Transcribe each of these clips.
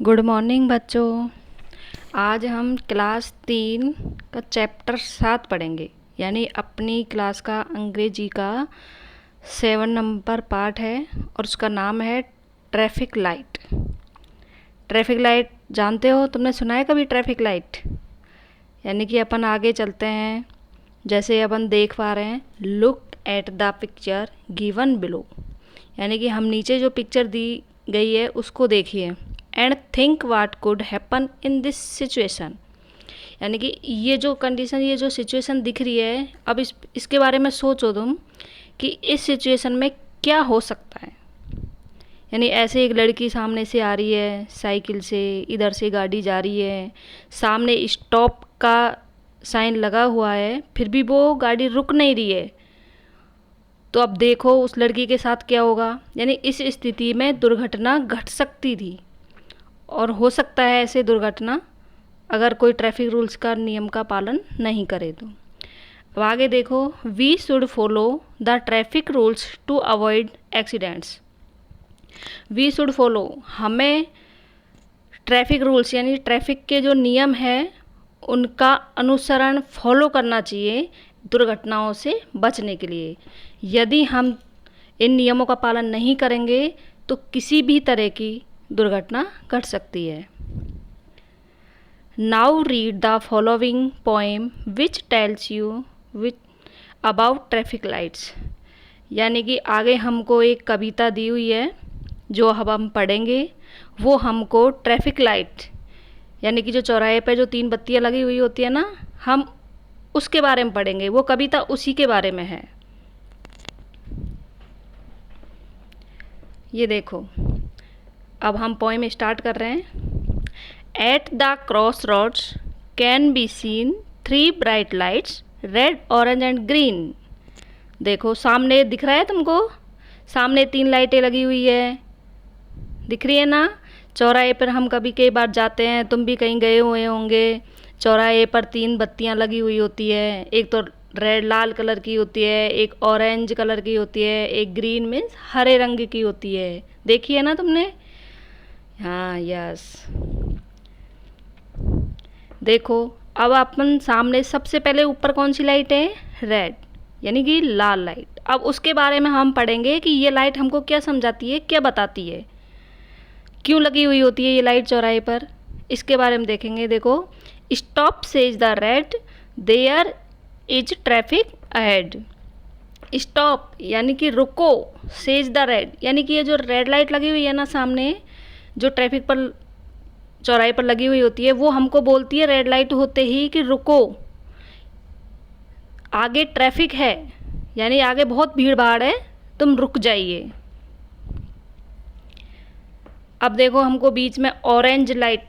Good morning बच्चों। आज हम क्लास 3 का चैप्टर 7 पढ़ेंगे, यानी अपनी क्लास का अंग्रेजी का 7 नंबर पार्ट है और उसका नाम है ट्रैफिक लाइट। ट्रैफिक लाइट जानते हो, तुमने सुना है कभी ट्रैफिक लाइट? यानी कि अपन आगे चलते हैं, जैसे अपन देख पा रहे हैं, look at the picture given below, यानी कि हम नीचे जो पिक्चर दी गई है उसको देखिए and think what could happen in this situation. यानी कि ये जो कंडीशन, ये जो सिचुएशन दिख रही है, अब इसके बारे में सोचो तुम कि इस सिचुएशन में क्या हो सकता है। यानी ऐसे एक लड़की सामने से आ रही है साइकिल से, इधर से गाड़ी जा रही है, सामने स्टॉप का साइन लगा हुआ है, फिर भी वो गाड़ी रुक नहीं रही है। तो अब देखो उस लड़की के साथ क्या होगा। यानी इस स्थिति में दुर्घटना घट सकती थी और हो सकता है ऐसे दुर्घटना अगर कोई ट्रैफिक रूल्स का नियम का पालन नहीं करे तो। अब आगे देखो, we should follow the traffic rules to avoid accidents. We should follow, हमें ट्रैफिक रूल्स यानी ट्रैफिक के जो नियम हैं उनका अनुसरण फॉलो करना चाहिए दुर्घटनाओं से बचने के लिए। यदि हम इन नियमों का पालन नहीं करेंगे तो किसी भी तरह की दुर्घटना घट सकती है। Now read the following poem which tells you which about traffic lights. यानी कि आगे हमको एक कविता दी हुई है जो अब हम पढ़ेंगे। वो हमको ट्रैफिक लाइट यानी कि जो चौराहे पे जो 3 बत्तियां लगी हुई होती है ना, हम उसके बारे में पढ़ेंगे। वो कविता उसी के बारे में है। ये देखो, अब हम पोएम स्टार्ट कर रहे हैं। At the crossroads can be seen 3 bright lights, red, orange and green. देखो सामने दिख रहा है तुमको, सामने 3 लाइटें लगी हुई है, दिख रही है ना। चौराहे पर हम कभी कई बार जाते हैं, तुम भी कहीं गए हुए होंगे। चौराहे पर 3 बत्तियां लगी हुई होती है, एक तो रेड लाल कलर की होती है, एक ऑरेंज कलर की होती है, एक ग्रीन मीन्स हरे रंग की होती है। देखी है ना तुमने? हाँ, यस। देखो अब अपन सामने सबसे पहले ऊपर कौन सी लाइट है? रेड, यानी कि लाल लाइट। अब उसके बारे में हम पढ़ेंगे कि ये लाइट हमको क्या समझाती है, क्या बताती है, क्यों लगी हुई होती है ये लाइट चौराहे पर, इसके बारे में देखेंगे। देखो, stop says the red, there is traffic ahead. Stop यानी कि रुको, सेज द रेड यानी कि ये जो रेड लाइट लगी हुई है ना सामने, जो ट्रैफिक पर चौराहे पर लगी हुई होती है, वो हमको बोलती है रेड लाइट होते ही कि रुको, आगे ट्रैफिक है, यानी आगे बहुत भीड़ भाड़ है, तुम रुक जाइए। अब देखो हमको बीच में ऑरेंज लाइट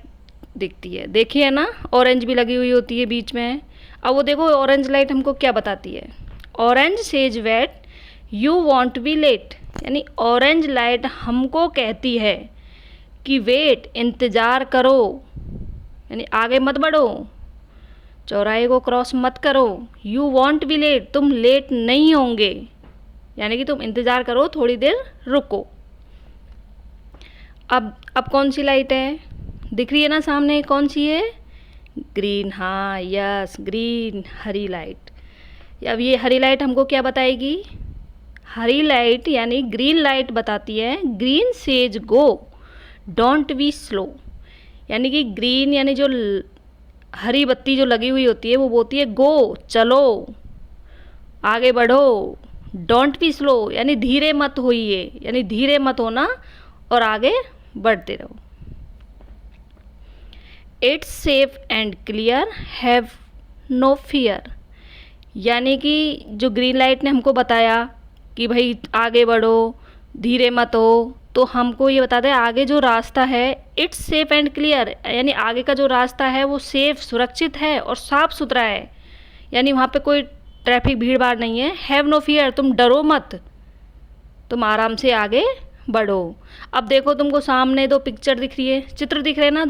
दिखती है, देखिए ना, ऑरेंज भी लगी हुई होती है बीच में। अब वो देखो ऑरेंज लाइट हमको क्या बताती है। Orange says wait you won't be late, यानी ऑरेंज लाइट हमको कहती है कि वेट, इंतज़ार करो, यानी आगे मत बढ़ो, चौराहे को क्रॉस मत करो। यू वॉन्ट बी लेट, तुम लेट नहीं होंगे, यानी कि तुम इंतज़ार करो, थोड़ी देर रुको। अब कौन सी लाइट है दिख रही है ना सामने, कौन सी है? ग्रीन, हाँ यस, ग्रीन, हरी लाइट। अब ये हरी लाइट हमको क्या बताएगी? हरी लाइट यानी ग्रीन लाइट बताती है green says go don't be slow, यानी कि ग्रीन यानी जो हरी बत्ती जो लगी हुई होती है वो बोलती है गो, चलो, आगे बढ़ो। डोंट बी स्लो यानी धीरे मत होइए, यानी धीरे मत होना और आगे बढ़ते रहो। It's safe and clear, have no fear, यानी कि जो ग्रीन लाइट ने हमको बताया कि भाई आगे बढ़ो, धीरे मत हो, तो हमको ये बताता है आगे जो रास्ता है इट्स सेफ एंड क्लियर, यानी आगे का जो रास्ता है वो सेफ, सुरक्षित है और साफ सुथरा है, यानी वहाँ पे कोई ट्रैफिक भीड़ भाड़ नहीं है। हैव नो फियर, तुम डरो मत, तुम आराम से आगे बढ़ो। अब देखो तुमको सामने 2 पिक्चर दिख रही है, चित्र दिख रहे हैं ना,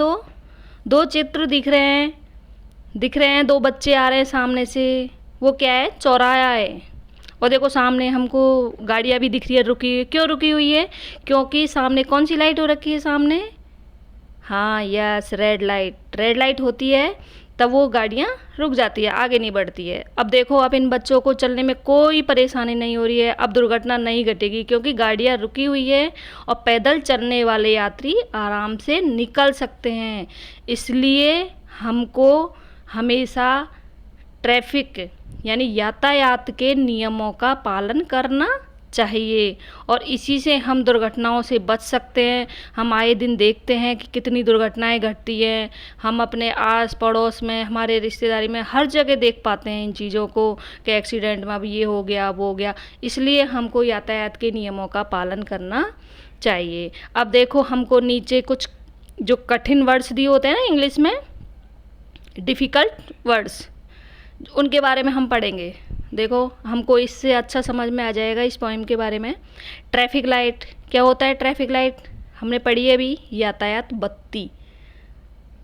दो चित्र दिख रहे हैं। 2 बच्चे आ रहे हैं सामने से, वो क्या है? चौराहा है। और देखो सामने हमको गाड़ियाँ भी दिख रही है रुकी हुई। क्यों रुकी हुई है? क्योंकि सामने कौन सी लाइट हो रखी है? सामने हाँ यस, रेड लाइट होती है तब वो गाड़ियाँ रुक जाती है, आगे नहीं बढ़ती है। अब देखो, अब इन बच्चों को चलने में कोई परेशानी नहीं हो रही है, अब दुर्घटना नहीं घटेगी क्योंकि गाड़ियाँ रुकी हुई है और पैदल चलने वाले यात्री आराम से निकल सकते हैं। इसलिए हमको हमेशा ट्रैफिक यानी यातायात के नियमों का पालन करना चाहिए और इसी से हम दुर्घटनाओं से बच सकते हैं। हम आए दिन देखते हैं कि कितनी दुर्घटनाएं घटती हैं। हम अपने आस पड़ोस में, हमारे रिश्तेदारी में हर जगह देख पाते हैं इन चीज़ों को कि एक्सीडेंट में अब ये हो गया, वो हो गया। इसलिए हमको यातायात के नियमों का पालन करना चाहिए। अब देखो, हमको नीचे कुछ जो कठिन वर्ड्स दिए होते हैं ना इंग्लिश में, डिफ़िकल्ट वर्ड्स, उनके बारे में हम पढ़ेंगे। देखो, हमको इससे अच्छा समझ में आ जाएगा इस पोएम के बारे में। ट्रैफिक लाइट क्या होता है? ट्रैफिक लाइट हमने पढ़ी है अभी, यातायात बत्ती,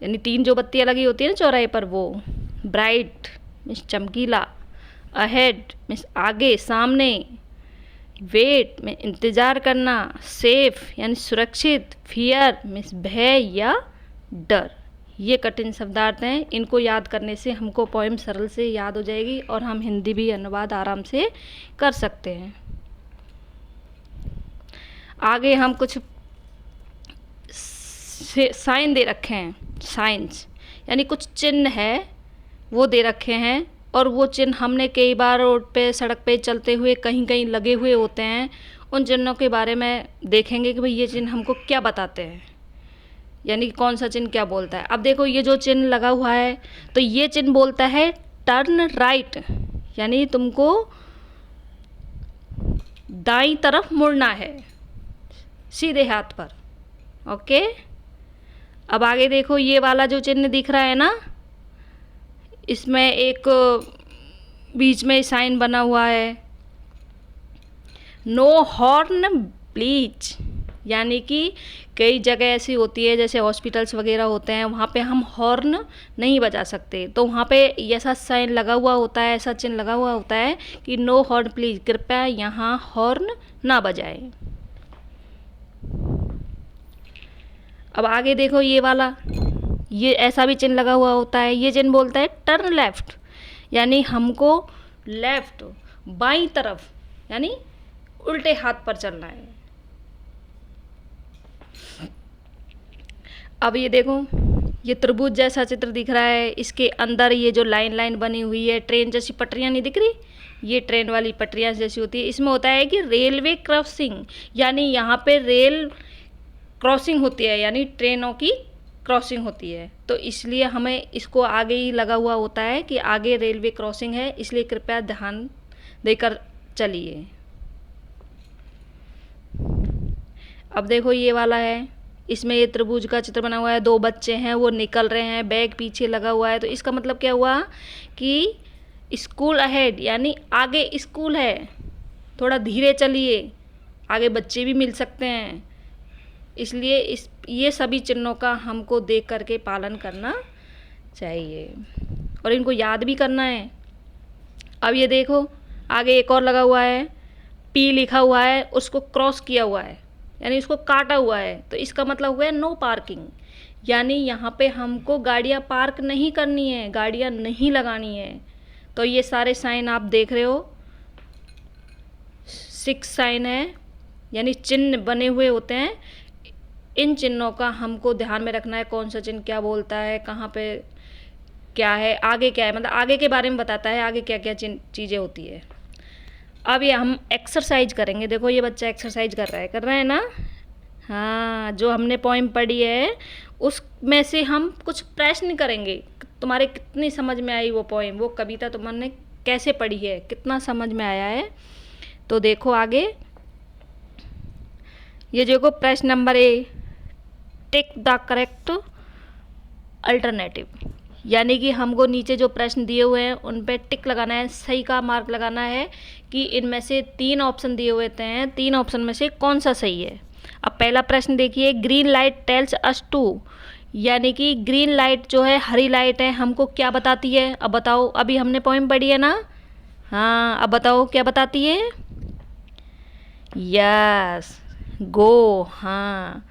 यानी 3 जो बत्तियाँ लगी होती है ना चौराहे पर, वो। ब्राइट मीन्स चमकीला, अहेड मीन्स आगे, सामने, वेट में इंतज़ार करना, सेफ यानी सुरक्षित, फियर मीन्स भय या डर। ये कठिन शब्दार्थ हैं, इनको याद करने से हमको पोएम सरल से याद हो जाएगी और हम हिंदी भी अनुवाद आराम से कर सकते हैं। आगे हम कुछ साइन दे रखे हैं, साइंस यानी कुछ चिन्ह है वो दे रखे हैं और वो चिन्ह हमने कई बार रोड पे, सड़क पे चलते हुए कहीं कहीं लगे हुए होते हैं। उन चिन्हों के बारे में देखेंगे कि भाई ये चिन्ह हमको क्या बताते हैं, यानी कौन सा चिन्ह क्या बोलता है। अब देखो, ये जो चिन्ह लगा हुआ है तो ये चिन्ह बोलता है टर्न राइट, यानी तुमको दाईं तरफ मुड़ना है सीधे हाथ पर। ओके, अब आगे देखो, ये वाला जो चिन्ह दिख रहा है ना, इसमें एक बीच में साइन बना हुआ है, नो हॉर्न ब्लीच, यानी कि कई जगह ऐसी होती है जैसे हॉस्पिटल्स वगैरह होते हैं, वहाँ पे हम हॉर्न नहीं बजा सकते, तो वहाँ पे ऐसा साइन लगा हुआ होता है, ऐसा चिन्ह लगा हुआ होता है कि नो हॉर्न प्लीज, कृपया यहाँ हॉर्न ना बजाएं। अब आगे देखो, ये वाला, ये ऐसा भी चिन्ह लगा हुआ होता है, ये चिन्ह बोलता है टर्न लेफ्ट, यानी हमको लेफ्ट, बाईं तरफ यानी उल्टे हाथ पर चलना है। अब ये देखो, ये त्रिभुज जैसा चित्र दिख रहा है, इसके अंदर ये जो लाइन लाइन बनी हुई है, ट्रेन जैसी पटरियाँ नहीं दिख रही, ये ट्रेन वाली पटरियाँ जैसी होती है। इसमें होता है कि रेलवे क्रॉसिंग, यानी यहाँ पे रेल क्रॉसिंग होती है, यानी ट्रेनों की क्रॉसिंग होती है, तो इसलिए हमें इसको आगे ही लगा हुआ होता है कि आगे रेलवे क्रॉसिंग है, इसलिए कृपया ध्यान देकर चलिए। अब देखो, ये वाला है, इसमें ये त्रिभुज का चित्र बना हुआ है, 2 बच्चे हैं वो निकल रहे हैं, बैग पीछे लगा हुआ है, तो इसका मतलब क्या हुआ कि स्कूल अहेड, यानी आगे स्कूल है, थोड़ा धीरे चलिए, आगे बच्चे भी मिल सकते हैं। इसलिए ये सभी चिन्हों का हमको देख करके पालन करना चाहिए और इनको याद भी करना है। अब ये देखो, आगे एक और लगा हुआ है, पी लिखा हुआ है, उसको क्रॉस किया हुआ है, यानी उसको काटा हुआ है, तो इसका मतलब हुआ है नो पार्किंग, यानी यहाँ पे हमको गाड़ियाँ पार्क नहीं करनी है, गाड़ियाँ नहीं लगानी है। तो ये सारे साइन आप देख रहे हो, 6 साइन है, यानी चिन्ह बने हुए होते हैं। इन चिन्हों का हमको ध्यान में रखना है, कौन सा चिन्ह क्या बोलता है, कहाँ पे क्या है, आगे क्या है, मतलब आगे के बारे में बताता है, आगे क्या क्या चीज़ें होती है। अब ये हम एक्सरसाइज करेंगे। देखो, ये बच्चा एक्सरसाइज कर रहा है ना। हाँ, जो हमने पोइम पढ़ी है उसमें से हम कुछ प्रश्न करेंगे, तुम्हारे कितनी समझ में आई वो पोइम, वो कविता तुमने कैसे पढ़ी है, कितना समझ में आया है। तो देखो आगे, ये देखो प्रश्न number A, tick the correct alternative, यानी कि हमको नीचे जो प्रश्न दिए हुए हैं उन पे टिक लगाना है, सही का मार्क लगाना है कि इनमें से 3 ऑप्शन दिए हुए हैं, 3 ऑप्शन में से कौन सा सही है। अब पहला प्रश्न देखिए, green light tells us to, यानी कि ग्रीन लाइट जो है, हरी लाइट है, हमको क्या बताती है। अब बताओ, अभी हमने पोइम पढ़ी है ना। हाँ, अब बताओ क्या बताती है। यस, गो। हाँ,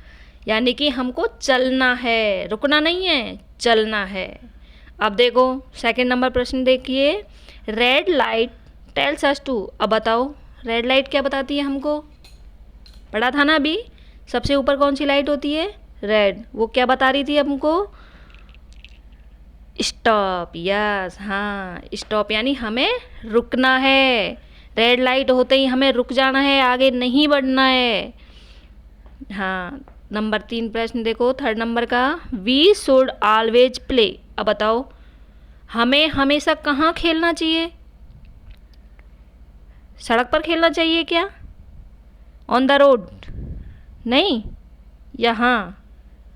यानी कि हमको चलना है, रुकना नहीं है, चलना है। अब देखो सेकंड नंबर प्रश्न देखिए, red light tells us to. अब बताओ रेड लाइट क्या बताती है हमको, पढ़ा था ना अभी, सबसे ऊपर कौन सी लाइट होती है, रेड, वो क्या बता रही थी हमको, स्टॉप। यस, हाँ स्टॉप, यानी हमें रुकना है, रेड लाइट होते ही हमें रुक जाना है, आगे नहीं बढ़ना है। हाँ, नंबर 3 प्रश्न देखो, थर्ड नंबर का, वी शुड ऑलवेज प्ले। अब बताओ हमें हमेशा कहाँ खेलना चाहिए, सड़क पर खेलना चाहिए क्या, ऑन द रोड, नहीं, या हाँ,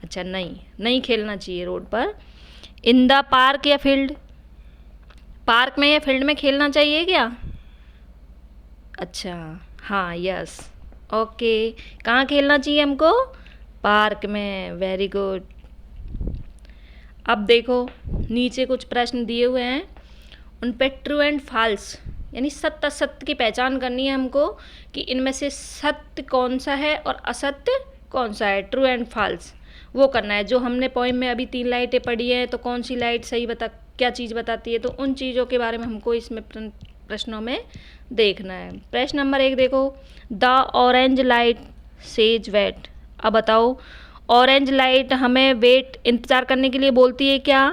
अच्छा नहीं, नहीं खेलना चाहिए रोड पर। इन द पार्क या फील्ड, पार्क में या फील्ड में खेलना चाहिए क्या, अच्छा हाँ, यस, ओके, कहाँ खेलना चाहिए हमको, पार्क में, वेरी गुड। अब देखो नीचे कुछ प्रश्न दिए हुए हैं, उन पे ट्रू एंड फॉल्स यानी सत्य असत्य की पहचान करनी है हमको, कि इनमें से सत्य कौन सा है और असत्य कौन सा है, ट्रू एंड फॉल्स वो करना है। जो हमने पोइम में अभी 3 लाइटें पढ़ी हैं, तो कौन सी लाइट सही बता, क्या चीज़ बताती है, तो उन चीज़ों के बारे में हमको इसमें प्रश्नों में देखना है। प्रश्न नंबर 1 देखो, the orange light says wait. अब बताओ ऑरेंज लाइट हमें वेट इंतज़ार करने के लिए बोलती है क्या,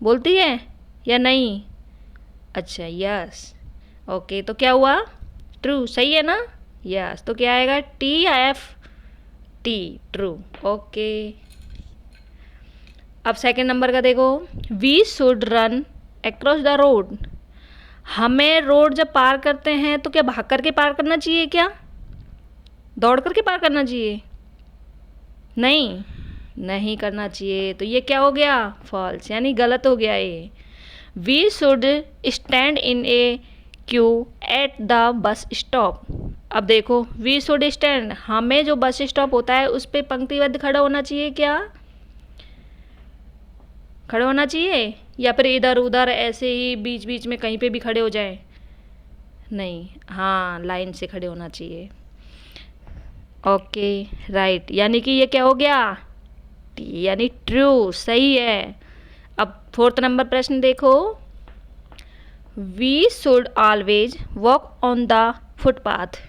बोलती है या नहीं, अच्छा यस, ओके, तो क्या हुआ, ट्रू, सही है ना, यस, तो क्या आएगा, TF, टी, ट्रू, ओके। अब सेकंड नंबर का देखो, we should run across the road. हमें रोड जब पार करते हैं तो क्या भाग करके पार करना चाहिए क्या, दौड़ करके पार करना चाहिए, नहीं, नहीं करना चाहिए, तो ये क्या हो गया, फॉल्स, यानी गलत हो गया ये। We should stand in a queue at the bus stop. अब देखो वी शुड स्टैंड, हमें जो बस स्टॉप होता है उस पर पंक्तिबद्ध खड़ा होना चाहिए क्या, खड़े होना चाहिए, या फिर इधर उधर ऐसे ही बीच बीच में कहीं पे भी खड़े हो जाए, नहीं, हाँ लाइन से खड़े होना चाहिए, ओके राइट, यानी कि ये क्या हो गया, यानी ट्रू, सही है। अब फोर्थ नंबर प्रश्न देखो, we should always walk on the footpath.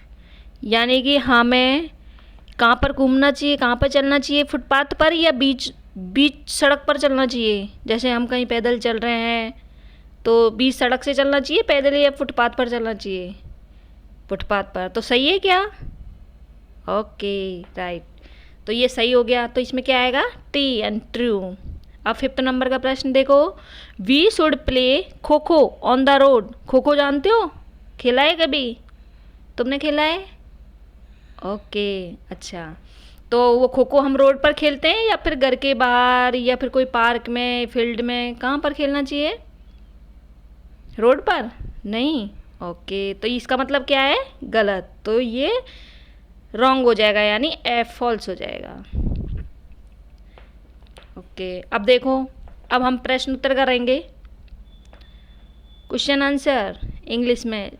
यानी कि हमें कहाँ पर घूमना चाहिए, कहाँ पर चलना चाहिए, फुटपाथ पर या बीच बीच सड़क पर चलना चाहिए, जैसे हम कहीं पैदल चल रहे हैं तो बीच सड़क से चलना चाहिए पैदल, या फुटपाथ पर चलना चाहिए, फुटपाथ पर, तो सही है क्या, ओके राइट, तो ये सही हो गया, तो इसमें क्या आएगा, टी एंड ट्रू। अब फिफ्थ नंबर का प्रश्न देखो, we should play kho kho on the road. Kho kho जानते हो, खेला है कभी, तुमने खेला है, ओके, अच्छा, तो वो खो खो हम रोड पर खेलते हैं या फिर घर के बाहर या फिर कोई पार्क में, फील्ड में, कहाँ पर खेलना चाहिए, रोड पर, नहीं, ओके, तो इसका मतलब क्या है, गलत, तो ये रॉन्ग हो जाएगा, यानी एफ फॉल्स हो जाएगा, ओके। अब देखो, अब हम प्रश्न उत्तर करेंगे, क्वेश्चन आंसर इंग्लिश में,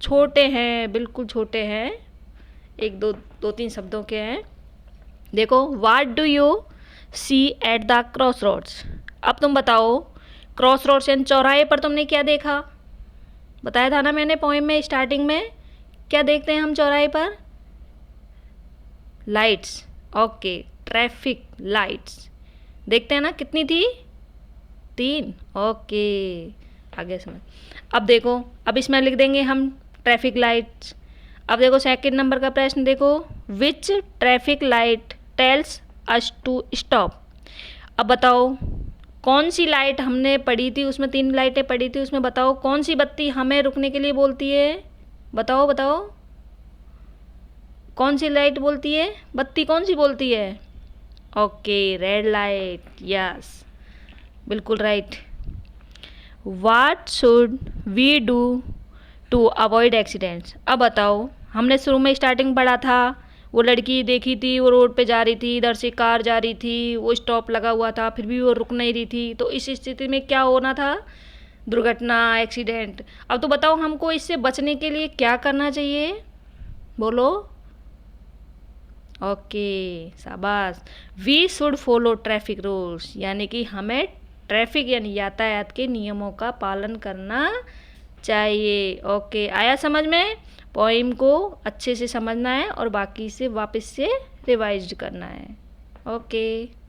छोटे हैं, बिल्कुल छोटे हैं, एक दो तीन शब्दों के हैं। देखो, what do you see at the crossroads. अब तुम बताओ, क्रॉस रोड्स यानी चौराहे पर तुमने क्या देखा, बताया था ना मैंने पोएम में स्टार्टिंग में, क्या देखते हैं हम चौराहे पर, लाइट्स, ओके, ट्रैफिक लाइट्स देखते हैं ना, कितनी थी, 3, ओके, आगे समझ। अब देखो, अब इसमें लिख देंगे हम ट्रैफिक लाइट्स। अब देखो सेकंड नंबर का प्रश्न देखो, which traffic light tells us to stop. अब बताओ कौन सी लाइट हमने पढ़ी थी, उसमें 3 लाइटें पढ़ी थी, उसमें बताओ कौन सी बत्ती हमें रुकने के लिए बोलती है, बताओ बताओ, कौन सी लाइट बोलती है, बत्ती कौन सी बोलती है, ओके, रेड लाइट, यस, बिल्कुल right. What should we do to avoid accidents. अब बताओ, हमने शुरू में स्टार्टिंग पढ़ा था, वो लड़की देखी थी, वो रोड पे जा रही थी, इधर से कार जा रही थी, वो स्टॉप लगा हुआ था, फिर भी वो रुक नहीं रही थी, तो इस स्थिति में क्या होना था, दुर्घटना, एक्सीडेंट। अब तो बताओ हमको इससे बचने के लिए क्या करना चाहिए, बोलो, ओके, शाबाश। We should follow traffic rules, यानी कि हमें ट्रैफिक यानी यातायात के नियमों का पालन करना चाहिए। ओके, आया समझ में? पोइम को अच्छे से समझना है और बाकी से वापस से रिवाइज करना है। ओके।